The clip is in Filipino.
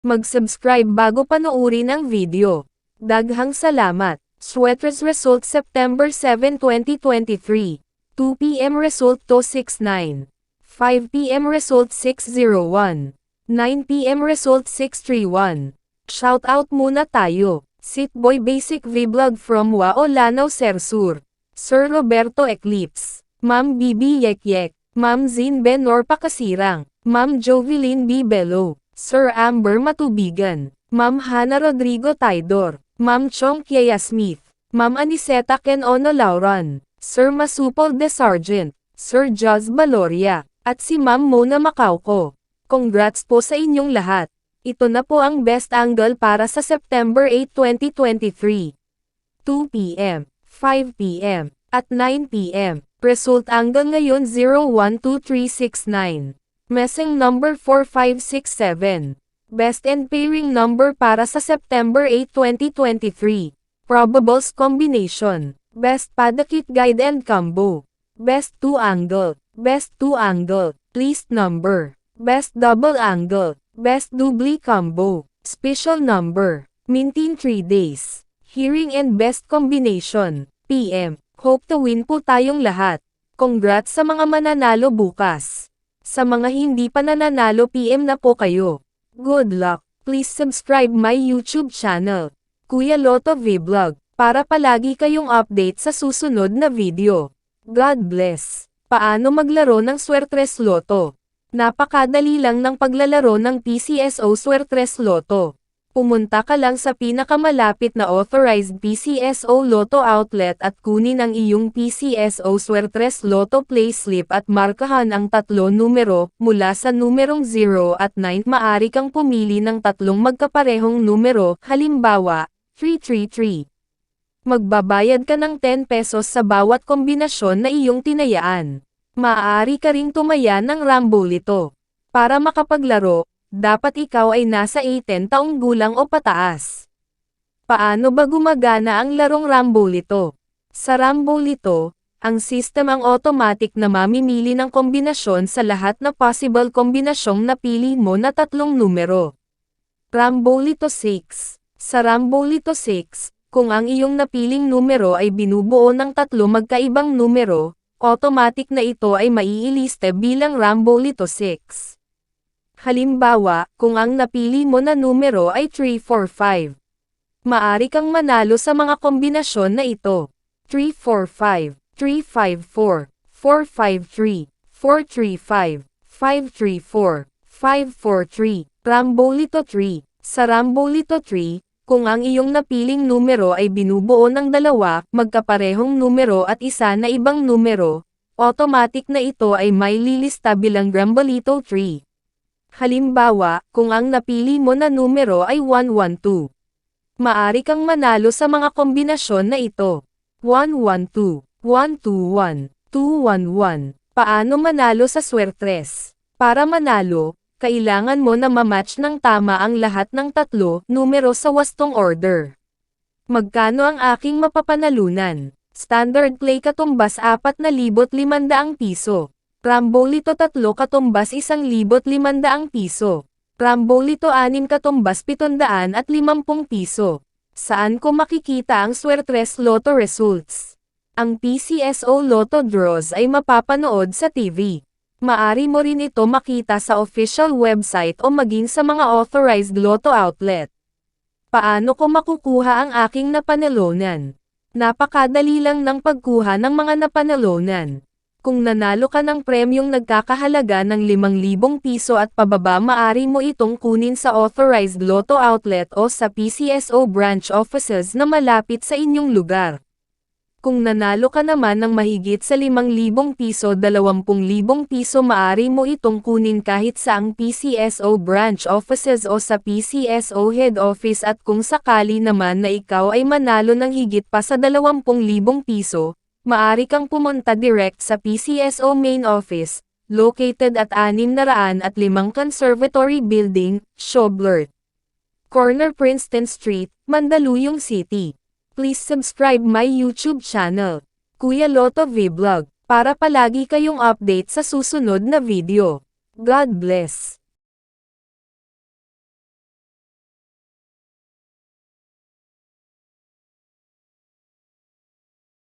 Mag-subscribe bago panoorin ang video. Daghang salamat. Sweaters result September 7, 2023. 2 p.m. result 269. 5 p.m. result 601. 9 p.m. result 631. Shoutout muna tayo. Sitboy Basic Vlog from Wao Lanao Sersur. Sir Roberto Eclipse. Ma'am Bibi Yekyek. Ma'am Zin Benor Pakasirang. Ma'am Jovelyn B. Bello. Sir Amber Matubigan. Ma'am Hana Rodrigo Taidor. Ma'am Chong Kiaya Smith. Ma'am Aniseta Ken Ono Lauran. Sir Masupol de Sargent. Sir Jaz Baloria. At si Ma'am Mona Macauco. Congrats po sa inyong lahat. Ito na po ang best angle para sa September 8, 2023. 2 p.m., 5 p.m., at 9 p.m. Result angle ngayon 012369. Messing number 4567. Best and pairing number para sa September 8, 2023. Probables combination. Best Padakit Guide and Combo. Best 2 angle. Best 2 angle. Least number. Best double angle. Best doubly combo. Special number. Mintin 3 days. Hearing and best combination. PM. Hope to win po tayong lahat. Congrats sa mga mananalo bukas. Sa mga hindi pa nananalo PM na po kayo. Good luck. Please subscribe my YouTube channel, Kuya Lotto Vlog, para palagi kayong update sa susunod na video. God bless. Paano maglaro ng Swertres Lotto? Napakadali lang ng paglalaro ng PCSO Swertres Lotto. Pumunta ka lang sa pinakamalapit na authorized PCSO Lotto outlet at kunin ang iyong PCSO Swertres Lotto payslip at markahan ang 3 numero, mula sa numerong 0 at 9. Maaari kang pumili ng 3 magkaparehong numero, halimbawa, 333. Magbabayad ka ng 10 pesos sa bawat kombinasyon na iyong tinayaan. Maaari ka ring tumaya ng Rambolito. Para makapaglaro, dapat ikaw ay nasa 18 taong gulang o pataas. Paano ba gumagana ang larong Rambolito? Sa Rambolito, ang system ang automatic na mamimili ng kombinasyon sa lahat na possible kombinasyong napili mo na 3 numero. Rambolito 6. Sa Rambolito 6, kung ang iyong napiling numero ay binubuo ng 3 magkaibang numero, automatic na ito ay maiiliste bilang Rambolito 6. Halimbawa, kung ang napili mo na numero ay 345. Maari kang manalo sa mga kombinasyon na ito. 345, 354, 453, 435, 534, 543, Rambolito 3. Sa Rambolito 3, kung ang iyong napiling numero ay binubuo ng 2 magkaparehong numero at isa na ibang numero, automatic na ito ay may lilista bilang Rambolito 3. Halimbawa, kung ang napili mo na numero ay 112. Maari kang manalo sa mga kombinasyon na ito. 112, 121, 211. Paano manalo sa Swertres? Para manalo, kailangan mo na mamatch ng tama ang lahat ng 3 numero sa wastong order. Magkano ang aking mapapanalunan? Standard play katumbas 4,500 piso. Rambolito 3 katumbas 1,500 piso. Rambolito 6 katumbas 750 piso. Saan ko makikita ang Swertres Lotto results? Ang PCSO Lotto draws ay mapapanood sa TV. Maari mo rin ito makita sa official website o maging sa mga authorized Lotto outlet. Paano ko makukuha ang aking napanalunan? Napakadali lang ng pagkuha ng mga napanalunan. Kung nanalo ka ng premyong nagkakahalaga ng 5,000 piso at pababa, maari mo itong kunin sa authorized Lotto outlet o sa PCSO branch offices na malapit sa inyong lugar. Kung nanalo ka naman ng mahigit sa 5,000 piso, 20,000 piso, maari mo itong kunin kahit sa ang PCSO branch offices o sa PCSO head office, at kung sakali naman na ikaw ay manalo ng higit pa sa 20,000 piso, maari kang pumunta direct sa PCSO main office, located at 605 Conservatory Building, Schoblert Corner, Princeton Street, Mandaluyong City. Please subscribe my YouTube channel, Kuya Lotto Vlog, para palagi kayong update sa susunod na video. God bless.